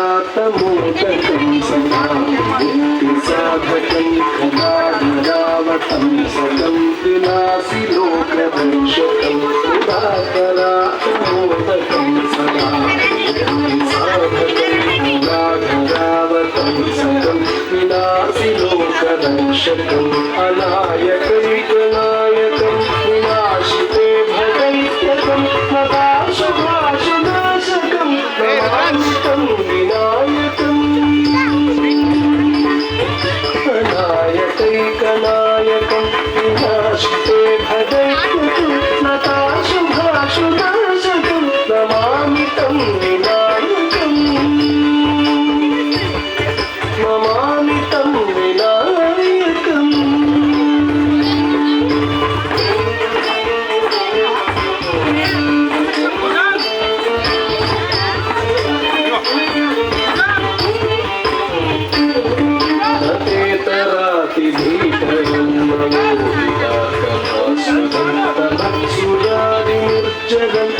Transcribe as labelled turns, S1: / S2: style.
S1: मुदाकरातमोदकं सदा मुक्तिसाधकं कलाधरावतं सकं विनाशि लोकदर्शकं मुदाकरातमोदकं सदा मुक्तिसाधकं कलाधरावतं सकं विनाशि लोकदर्शकम् अनायकैकनायकं विनाशिते भगैत्यकं नदाशुभाशुनाशकं नमामितं विनायकम् अनायकैकनायकं विनाशिते भगैत्यकं नदाशुभाशुनाशकं नमामितं विनायकम् नमामितं विनायकम् तेतरातिभीकरं नमोदिता कथास्वदं तमत्सुरादिनिर्जरम्